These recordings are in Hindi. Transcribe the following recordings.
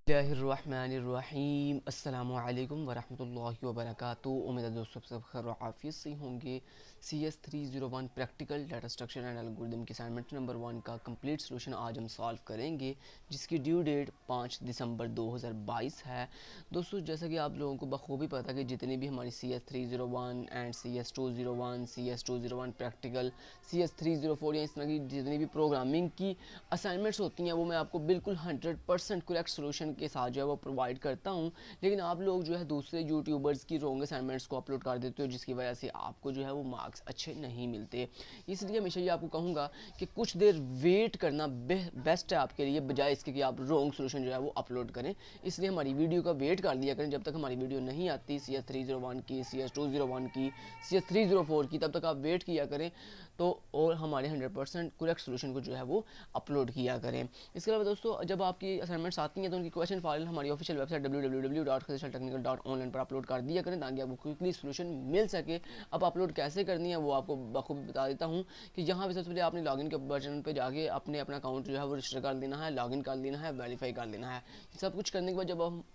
बिस्मिल्लाहिर्रहमानिर्रहीम अस्सलामुअलैकुम वरहमतुल्लाहि वबरकातुहू। उम्मीद है दोस्तों सब खैर आफियत से होंगे। CS301 practical data structure and algorithm की असाइनमेंट नंबर 1 का कंप्लीट सॉल्यूशन आज हम सॉल्व करेंगे, जिसकी ड्यू डेट 5 दिसंबर 2022 है। दोस्तों जैसा कि आप लोगों को बखूबी पता है कि जितनी भी हमारी CS301 and CS201, CS201 practical, CS304 या इस तरह की जितनी भी प्रोग्रामिंग की असाइनमेंट्स होती हैं वो मैं आपको बिल्कुल 100% करेक्ट सोल्यूशन के साथ जो है वो प्रोवाइड करता हूँ। लेकिन आप लोग जो है दूसरे यूट्यूबर्स की रॉन्ग असाइनमेंट्स को अपलोड कर देते हो, जिसकी वजह से आपको जो है वो मार्क्स अच्छे नहीं मिलते। इसलिए हमेशा ये आपको कहूँगा कि कुछ देर वेट करना बेस्ट है आपके लिए, बजाय इसके कि आप रॉन्ग सोल्यूशन जो है वो अपलोड करें। इसलिए हमारी वीडियो का वेट कर लिया करें। जब तक हमारी वीडियो नहीं आती CS301 की, CS201 की, CS304 की, तब तक आप वेट किया करें तो और हमारे 100% करेक्ट सोल्यूशन को जो है वो अपलोड किया करें। इसके अलावा दोस्तों जब आपकी असाइनमेंट्स आती हैं तो उनकी क्वेश्चन फाइल हमारी ऑफिशियल वेबसाइट www.khazishaltechnical.online पर अपलोड कर दिया करें, ताकि आपको क्विकली सोल्यूशन मिल सके। अब अपलोड कैसे करनी है वो आपको बखूबी बता देता हूँ कि यहाँ पे सबसे पहले आपने लॉगिन के बटन पे जाके अपना अकाउंट जो है वो रजिस्टर कर देना है, लॉगिन कर लेना है, वेरीफाई कर लेना है। सब कुछ करने के बाद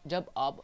जब आप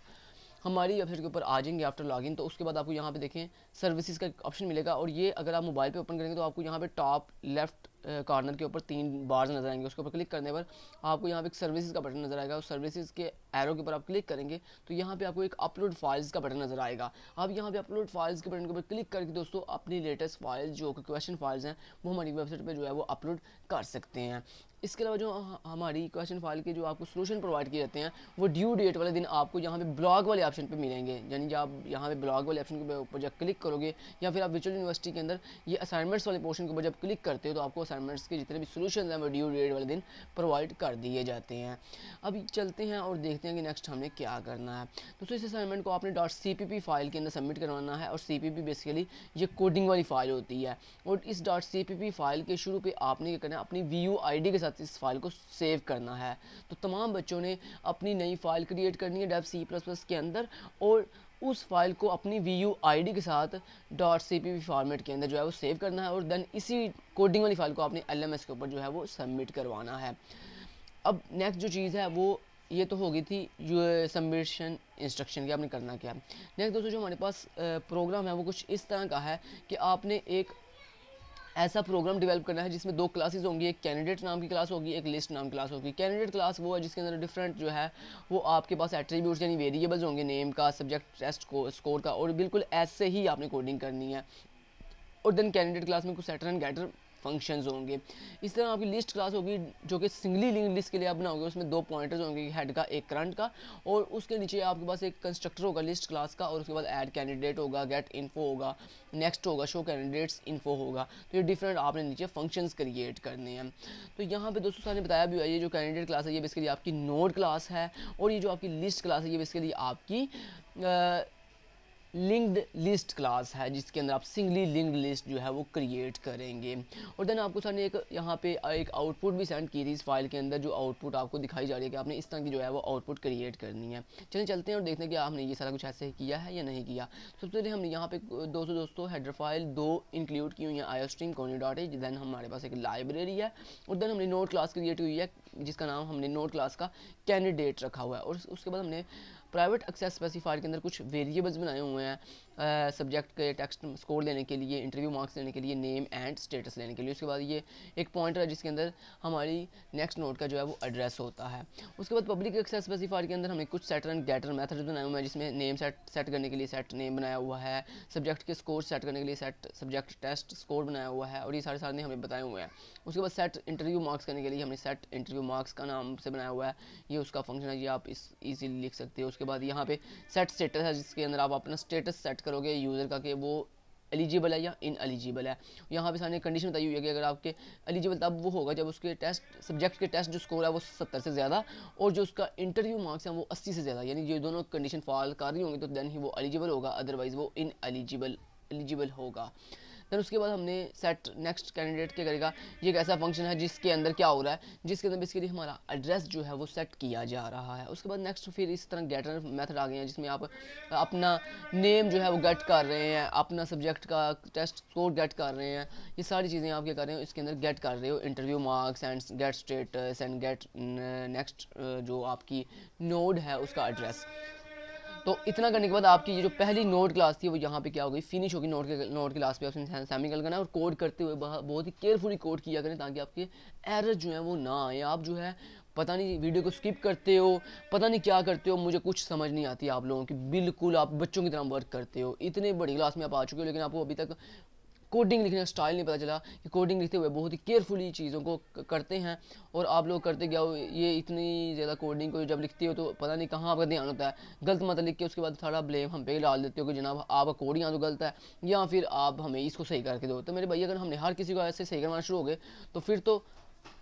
हमारी वेबसाइट के ऊपर आ जाएंगे आफ्टर लॉगिन, तो उसके बाद आपको यहाँ पे देखें सर्विसेज का ऑप्शन मिलेगा। और ये अगर आप मोबाइल पे ओपन करेंगे तो आपको यहाँ पे टॉप लेफ्ट कॉर्नर के ऊपर 3 बार्स नजर आएंगे। उसके ऊपर क्लिक करने पर आपको यहाँ पे एक सर्विसेज का बटन नजर आएगा। उस सर्विसेज के एरो के ऊपर आप क्लिक करेंगे तो यहाँ पे आपको एक अपलोड फाइल्स का बटन नजर आएगा। आप यहाँ पे अपलोड फाइल्स के बटन के ऊपर क्लिक करके दोस्तों अपनी लेटेस्ट फाइल्स जो क्वेश्चन फाइल्स हैं वो हमारी वेबसाइट पर जो है वो अपलोड कर सकते हैं। इसके अलावा जो हमारी क्वेश्चन फाइल के जो आपको सोल्यूशन प्रोवाइड किए जाते हैं वो ड्यू डेट वाले दिन आपको यहाँ पे ब्लॉग वाले ऑप्शन पे मिलेंगे। यानी जब आप यहाँ पे ब्लॉग वाले ऑप्शन के ऊपर जब क्लिक करोगे या फिर आप वर्चुअल यूनिवर्सिटी के अंदर ये असाइनमेंट्स वाले पोर्शन के ऊपर जब क्लिक करते हो तो आपको असाइनमेंट्स के जितने भी सोल्यूशन हैं वो ड्यू डेट वाले दिन प्रोवाइड कर दिए जाते हैं। अब चलते हैं और देखते हैं कि नेक्स्ट हमने क्या करना है। दोस्तों इस असाइनमेंट को आपने .cpp फाइल के अंदर सबमिट करवाना है। और CPP बेसिकली ये कोडिंग वाली फाइल होती है। और इस .cpp फाइल के शुरू पे आपने क्या करना है, अपनी VUID के साथ इस फाइल को सेव करना है। तो तमाम बच्चों ने अपनी नई फाइल क्रिएट करनी है .c++ के अंदर, और उस फाइल को अपनी VUID के साथ .cpp फॉर्मेट के अंदर जो है वो सेव करना है। और देन इसी कोडिंग वाली फाइल को अपनी LMS के ऊपर जो है वो सबमिट करवाना है। अब नेक्स्ट जो चीज़ है वो ये तो हो गई थी जो सबमिशन इंस्ट्रक्शन की आपने करना क्या है। नेक्स्ट दोस्तों जो हमारे पास प्रोग्राम है वो कुछ इस तरह का है कि आपने एक ऐसा प्रोग्राम डेवलप करना है जिसमें 2 क्लासेस होंगी। एक कैंडिडेट नाम की क्लास होगी, एक लिस्ट नाम की क्लास होगी। कैंडिडेट क्लास वो है जिसके अंदर डिफरेंट जो है वो आपके पास एट्रीब्यूट्स यानी वेरिएबल्स होंगे, नेम का, सब्जेक्ट, टेस्ट को, स्कोर का, और बिल्कुल ऐसे ही आपने कोडिंग करनी है। और देन कैंडिडेट क्लास में कुछ सेटर एंड गेटर फंक्शंस होंगे। इस तरह आपकी लिस्ट क्लास होगी जो कि सिंगली लिंक लिस्ट के लिए आप बनाओगे। उसमें 2 पॉइंटर्स होंगे, हेड का एक करंट का, और उसके नीचे आपके पास एक कंस्ट्रक्टर होगा लिस्ट क्लास का, और उसके बाद ऐड कैंडिडेट होगा, गेट इन्फो होगा, नेक्स्ट होगा, शो कैंडिडेट्स इन्फो होगा। तो ये डिफरेंट आपने नीचे फंक्शंस क्रिएट करने हैं। तो यहाँ पे दोस्तों ने बताया भी है ये जो कैंडिडेट क्लास है ये बेसिकली आपकी नोड क्लास है, और ये जो आपकी लिस्ट क्लास है ये बेसिकली आपकी लिंक्ड लिस्ट क्लास है, जिसके अंदर आप सिंगली लिंक्ड लिस्ट जो है वो क्रिएट करेंगे। और देन आपको सर ने एक यहाँ पे एक आउटपुट भी सेंड की थी इस फाइल के अंदर, जो आउटपुट आपको दिखाई जा रही है कि आपने इस तरह की जो है वो आउटपुट क्रिएट करनी है। चलिए चलते हैं और देखते हैं कि आपने ये सारा कुछ ऐसे ही किया है या नहीं किया। सबसे पहले हमने यहाँ पे दोस्तों हेडर फाइल 2 इंक्लूड की हुई है, iostream.conio.h। देन हमारे पास एक लाइब्रेरी है, और देन हमने नोड क्लास क्रिएट हुई है जिसका नाम हमने नोड क्लास का कैंडिडेट रखा हुआ है। और उसके बाद हमने प्राइवेट एक्सेस स्पेसिफायर के अंदर कुछ वेरिएबल्स बनाए हुए हैं, सब्जेक्ट के टेक्स्ट स्कोर लेने के लिए, इंटरव्यू मार्क्स लेने के लिए, नेम एंड स्टेटस लेने के लिए। उसके बाद ये एक पॉइंटर है जिसके अंदर हमारी नेक्स्ट नोड का जो है वो एड्रेस होता है। उसके बाद पब्लिक एक्सेस स्पेसिफायर के अंदर हमने कुछ सेटर एंड गेटर मेथड्स बनाए हुए हैं, जिसमें नेम सेट करने के लिए सेट नेम बनाया हुआ है, सब्जेक्ट के स्कोर सेट करने के लिए सेट सब्जेक्ट टेस्ट स्कोर बनाया हुआ है, और ये सारे हमें बताए हुए हैं। उसके बाद सेट इंटरव्यू मार्क्स करने के लिए हमने सेट इंटरव्यू मार्क्स का नाम से बनाया हुआ है, ये उसका फंक्शन है, ये आप ईजीली लिख सकते हो। उसके बाद यहाँ पे सेट स्टेटस है जिसके अंदर आप अपना स्टेटस सेट करोगे यूज़र का कि वो एलिजिबल है या इन एलिजिबल है। यहाँ पे सामने कंडीशन बताई हुई है कि अगर आपके एलिजिबल तब वो होगा जब उसके टेस्ट सब्जेक्ट के टेस्ट जो स्कोर है वो 70 से ज़्यादा, और जो उसका इंटरव्यू मार्क्स हैं वो 80 से ज़्यादा, यानी ये दोनों कंडीशन फॉल कर रही होंगी तो देन ही वो एलिजिबल होगा, अदरवाइज वो इन एलिजिबल होगा। देन उसके बाद हमने सेट नेक्स्ट कैंडिडेट क्या करेगा, ये एक ऐसा फंक्शन है जिसके अंदर क्या हो रहा है, जिसके अंदर बेसिकली हमारा एड्रेस जो है वो सेट किया जा रहा है। उसके बाद नेक्स्ट फिर इस तरह गेटर मेथड आ गए हैं जिसमें आप अपना नेम जो है वो गेट कर रहे हैं, अपना सब्जेक्ट का टेस्ट स्कोर गेट कर रहे हैं, ये सारी चीज़ें आप क्या कर रहे हो इसके अंदर गेट कर रहे हो, interview marks and get status and get next जो आपकी नोड है उसका एड्रेस। तो इतना करने के बाद आपकी ये जो पहली नोड क्लास थी वो यहाँ पे क्या हो गई, फिनिश होगी। नोड क्लास पे आपने सेमीकल करना है और कोड करते हुए बहुत ही केयरफुली कोड किया करें ताकि आपके एरर जो है वो ना आए। आप जो है पता नहीं वीडियो को स्किप करते हो, पता नहीं क्या करते हो, मुझे कुछ समझ नहीं आती आप लोगों की, बिल्कुल आप बच्चों की तरह वर्क करते हो। इतने बड़ी क्लास में आप आ चुके हो लेकिन आपको अभी तक कोडिंग लिखने का स्टाइल नहीं पता चला कि कोडिंग लिखते हुए बहुत ही केयरफुली चीज़ों को करते हैं। और आप लोग करते क्या हो, ये इतनी ज़्यादा कोडिंग को जब लिखते हो तो पता नहीं कहाँ आपका ध्यान होता है, गलत मत लिख के उसके बाद सारा ब्लेम हम पे डाल देते हो कि जनाब आपका कोडिंग यहाँ तो गलत है या फिर आप हमें इसको सही करके दो। तो मेरे भाई अगर हमने हर किसी को ऐसे सही करवाना शुरू हो गए तो फिर तो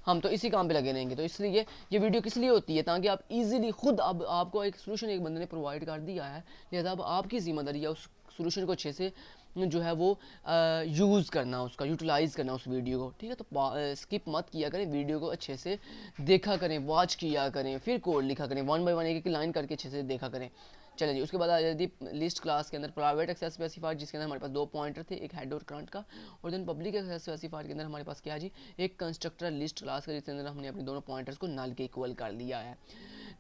हम तो इसी काम पे लगे रहेंगे। तो इसलिए ये वीडियो किस लिए होती है, ताकि आप इजीली खुद अब आपको एक सोल्यूशन एक बंदे ने प्रोवाइड कर दिया है, लिहाजा अब आपकी जिम्मेदारी है उस सोल्यूशन को अच्छे से जो है वो यूज़ करना, उसका यूटिलाइज़ करना उस वीडियो को, ठीक है। तो स्किप मत किया करें, वीडियो को अच्छे से देखा करें, वॉच किया करें, फिर कोड लिखा करें, 1 बाय 1 एक एक लाइन करके अच्छे से देखा करें। चलिए जी, उसके बाद आ जाती लिस्ट क्लास के अंदर प्राइवेट एक्सेस स्पेसिफायर जिसके अंदर हमारे पास 2 पॉइंटर थे, एक हेड और करंट का। और देन पब्लिक एक्सेस स्पेसिफायर के अंदर हमारे पास क्या है जी, एक कंस्ट्रक्टर लिस्ट क्लास का जिसके अंदर हमने अपने दोनों पॉइंटर्स को नल के इक्वल कर लिया है।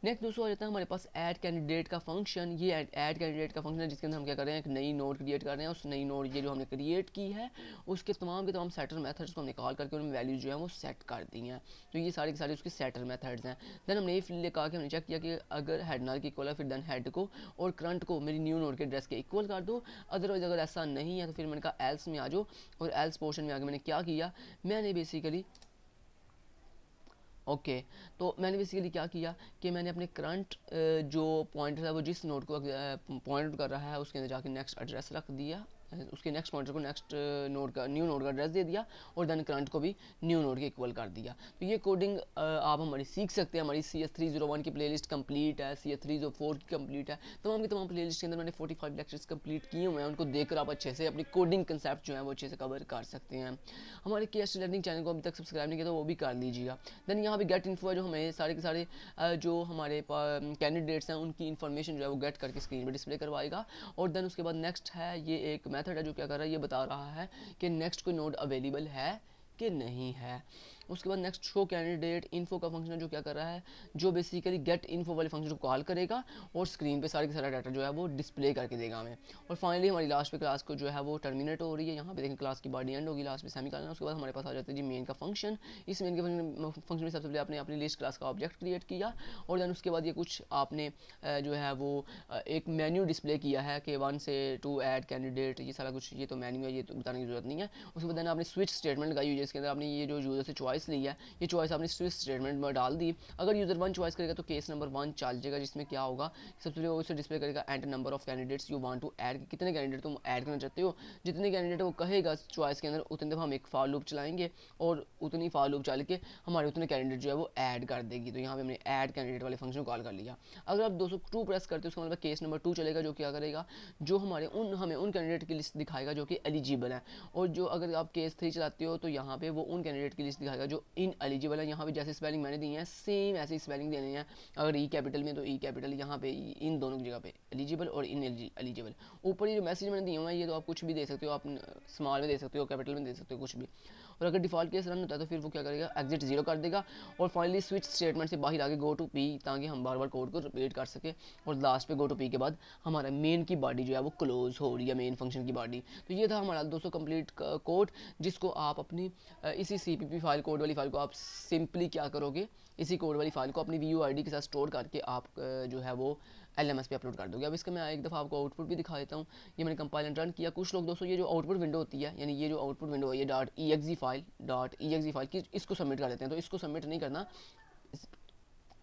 नेक्स्ट दोस्तों आ जाता है हमारे पास ऐड कैंडिडेट का फंक्शन। ये ऐड कैंडिडेट का फंक्शन है जिसके अंदर हम क्या कर रहे हैं, एक नई नोड क्रिएट कर रहे हैं। उस नई नोड ये जो हमने क्रिएट की है उसके तमाम के तमाम सेटर मेथड्स को हमने कॉल करके उनमें वैल्यूज जो है वो सेट कर दी हैं। तो ये सारी की सारी उसके सेटर मेथड्स हैं। देन हमने ये कहा कि हमने चेक किया कि अगर हेड नल के इक्वल है फिर देन हेड को और करंट को मेरी न्यू नोड के एड्रेस के इक्वल कर दो। अदरवाइज अगर ऐसा नहीं है तो फिर मैंने कहा एल्स में आ जाओ। और एल्स पोर्शन में आके मैंने क्या किया, मैंने बेसिकली तो मैंने बेसिकली क्या किया कि मैंने अपने करंट जो पॉइंटर है वो जिस नोड को पॉइंट कर रहा है उसके अंदर जाके नेक्स्ट एड्रेस रख दिया, उसके नेक्स्ट पॉइंटर को नेक्स्ट नोड का न्यू नोड का एड्रेस दे दिया और देन करंट को भी न्यू नोड के इक्वल कर दिया। तो ये कोडिंग आप हमारी सीख सकते हैं। हमारी CS301 की प्लेलिस्ट कंप्लीट है, CS304 की कंप्लीट है, तमाम की तमाम प्लेलिस्ट के अंदर मैंने 45 लेक्चर्स कंप्लीट किए हुए हैं। उनको देखकर आप अच्छे से अपनी कोडिंग कंसेप्ट जो है वो अच्छे से कवर कर सकते हैं। हमारे KST लर्निंग चैनल को अभी तक सब्सक्राइब नहीं किया तो वो भी कर लीजिएगा। देन यहाँ पे गेट इन्फो है जो हमें सारे के सारे जो हमारे कैंडिडेट्स हैं उनकी इन्फॉर्मेशन जो है वो गेट करके स्क्रीन पर डिस्प्ले करवाएगा। और देन उसके बाद नेक्स्ट है ये एक मेथड है जो क्या कर रहा है, ये बता रहा है कि नेक्स्ट कोई नोड अवेलेबल है कि नहीं है। उसके बाद नेक्स्ट शो कैंडिडेट इन्फो का फंक्शन जो क्या कर रहा है, जो बेसिकली गेट इन्फो वाले फंक्शन को कॉल करेगा और स्क्रीन पे सारे का सारा डाटा जो है वो डिस्प्ले करके देगा हमें। और फाइनली हमारी लास्ट पे क्लास को जो है वो टर्मिनेट हो रही है। यहाँ पे देखें क्लास की बॉडी एंड होगी, लास्ट में सेमीकोलन। उसके बाद हमारे पास आ जाता है जी मेन का फंक्शन। इस मेन के फंक्शन में सबसे पहले आपने अपनी लिस्ट क्लास का ऑब्जेक्ट क्रिएट किया और देन उसके बाद ये कुछ आपने जो है वो एक मेन्यू डिस्प्ले किया है कि 1 से 2 ऐड कैंडिडेट, ये सारा कुछ ये तो मेन्यू है, ये तो बताने की जरूरत नहीं है। उसके बाद आपने स्विच स्टेटमेंट लगाई हुई है जिसके अंदर आपने ये जो यूजर से चॉइस ली है ये चॉइस आपने स्विच स्टेटमेंट में डाल दी। अगर यूजर 1 चॉइस करेगा तो केस नंबर 1 चल जाएगा जिसमें क्या होगा, सबसे पहले वो उसे डिस्प्ले करेगा enter number of candidates you want to add, कितने कैंडिडेट तुम ऐड करना चाहते हो। जितने कैंडिडेट वो कहेगा चॉइस के अंदर उतने दफ़ा हम एक फॉर लूप चलाएंगे और उतनी फॉर लूप चल के हमारे उतने कैंडिडेट जो है वो ऐड कर देगी। तो यहाँ पे हमने ऐड कैंडिडेट वाले फंक्शन को कॉल कर लिया। अगर आप 202 प्रेस करते हो उसका मतलब केस नंबर 2 चलेगा जो क्या करेगा, जो हमें उन कैंडिडेट की लिस्ट दिखाएगा जो कि एलिजिबल है। और जो अगर आप केस 3 चलाते हो तो यहाँ पे वो उन कैंडिडेट की लिस्ट दिखाएगा जो इन एलिजिबल है। यहाँ पे जैसे स्पेलिंग मैंने दी है सेम ऐसे स्पेलिंग देने हैं। अगर ई कैपिटल में तो ई कैपिटल, यहाँ पे इन दोनों की जगह पे एलिजिबल और इन एलिजिबल। ऊपर ये जो मैसेज मैंने दिए हुए हैं ये तो आप कुछ भी दे सकते हो, आप स्मॉल में दे सकते हो, कैपिटल में दे सकते हो, कुछ भी। और अगर डिफ़ॉल्ट केस रन होता है तो फिर वो क्या करेगा, एग्जिट 0 कर देगा और फाइनली स्विच स्टेटमेंट से बाहर आगे गो टू पी, ताकि हम बार बार कोड को रिपीट कर सके। और लास्ट पे गो टू पी के बाद हमारा मेन की बॉडी जो है वो क्लोज हो रही है, मेन फंक्शन की बॉडी। तो ये था हमारा दोस्तों कंप्लीट कोड, जिसको आप अपनी इसी CPP फाइल कोड वाली फाइल को आप सिंपली क्या करोगे, इसी कोड वाली फाइल को अपनी VUID के साथ स्टोर करके आप जो है वो LMS पे अपलोड कर दोगे। अब इसका मैं एक दफ़ा आपको आउटपुट भी दिखा देता हूँ। ये मैंने कंपाइल एंड रन किया। कुछ लोग दोस्तों ये जो आउटपुट विंडो होती है, यानी ये जो आउटपुट विंडो है ये .exe फाइल की इसको सबमिट कर देते हैं। तो इसको सबमिट नहीं करना,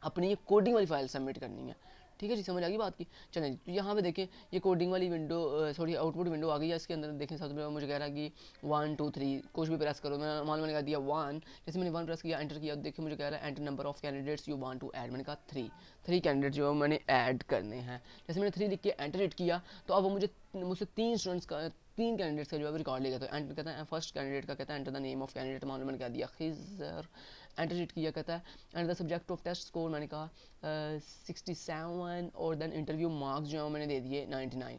अपनी ये कोडिंग वाली फाइल सबमिट करनी है, ठीक है जी, समझ आ गई बात की। चलें जी, तो यहाँ पे देखें ये कोडिंग वाली विंडो सॉरी आउटपुट विंडो आ गई है। इसके अंदर देखें सबसे पहले मुझे कह रहा है कि 1 2 3 कुछ भी प्रेस करो। मैं मान लो मैंने कहा दिया 1, जैसे मैंने 1 प्रेस किया, एंटर किया, देखिए मुझे कह रहा है enter number of candidates you want to add. मैंने कहा 3 कैंडिडेट जो मैंने ऐड करने हैं। जैसे मैंने 3 लिख के एंटर हिट किया तो अब वो मुझसे 3 स्टूडेंट्स का 3 कैंडिडेट्स का जो है रिकॉर्ड लेगा। तो एंटर कहता है फर्स्ट कैंडिडेट का, कहता है enter the name of candidate, मान लो मैंने कहा दिया खिजर, एंटर हिट किया, कहता है enter the subject of test score, मैंने कहा 67 और देन इंटरव्यू मार्क्स जो है मैंने दे दिए 99।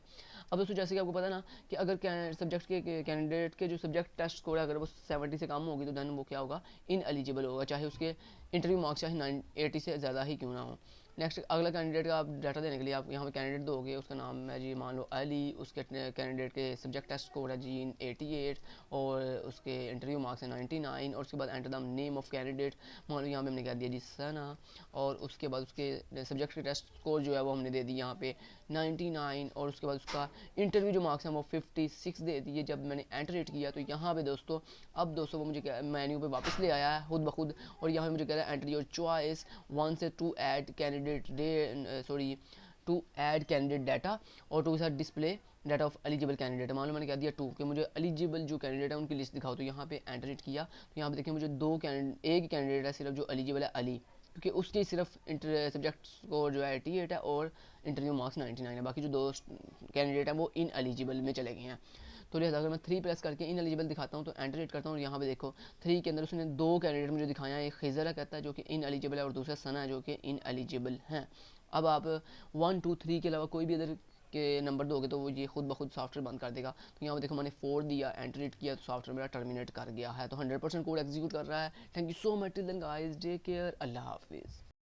अब दोस्तों जैसे कि आपको पता ना कि अगर सब्जेक्ट के कैंडिडेट के जो सब्जेक्ट टेस्ट स्कोर है अगर वो 70 से कम होगी तो देन वो क्या होगा, इन एलिजिबल होगा, चाहे उसके इंटरव्यू मार्क्स चाहे 80 से ज़्यादा ही क्यों ना हो। नेक्स्ट अगला कैंडिडेट का आप डाटा देने के लिए आप यहाँ पे कैंडिडेट दोगे, उसका नाम है जी मान लो अली, उसके कैंडिडेट के सब्जेक्ट टेस्ट स्कोर है जी 88 और उसके इंटरव्यू मार्क्स है 99। और उसके बाद enter the name of candidate, मान लो यहाँ पे हमने कह दिया जी सना, और उसके बाद उसके सब्जेक्ट के टेस्ट स्कोर जो है वो हमने दे दी यहाँ पे 99 और उसके बाद उसका इंटरव्यू जो मार्क्स हैं वो 56 दे दिए। जब मैंने एंटर हिट किया तो यहाँ पे दोस्तों अब दोस्तों वो मुझे मेन्यू पे वापस ले आया है खुद ब खुद, और यहाँ पे मुझे कह रहा है एंटर योर चॉइस 1 से 2 add candidate to add candidate data और टू साथ display data of eligible candidate. मान लो मैंने कह दिया 2 कि मुझे एलिजिबल जो कैंडिडेट है उनकी लिस्ट दिखाओ। तो यहाँ पे एंटर हिट किया तो यहाँ पे देखिए मुझे एक कैंडिडेट है सिर्फ जो एलिजिबल है अली, क्योंकि उसकी सिर्फ सब्जेक्ट स्कोर जो है 88 है और इंटरव्यू मार्क्स 99 है। बाकी जो 2 कैंडिडेट है वो इन एलिजिबल में चले गए हैं। तो लिहाजा अगर मैं 3 प्रेस करके इन एलिजिबल दिखाता हूँ तो एंटर हिट करता हूँ और यहाँ पे देखो 3 के अंदर उसने 2 कैंडिडेट मुझे दिखाया है। एक खिजर है कहता है जो कि इन एलिजिबल है और दूसरा सना है जो कि इन एलिजिबल हैं। अब आप 1 2 3 के अलावा कोई भी अदर के नंबर दोगे तो वो ये खुद ब खुद सॉफ्टवेयर बंद कर देगा। तो यहाँ पे देखो मैंने 4 दिया, एंटर हिट किया तो सॉफ्टवेयर मेरा टर्मिनेट कर गया है। तो 100% कोड एग्जीक्यूट कर रहा है। Thank you so much till then guys, take care, अल्लाह हाफिज़।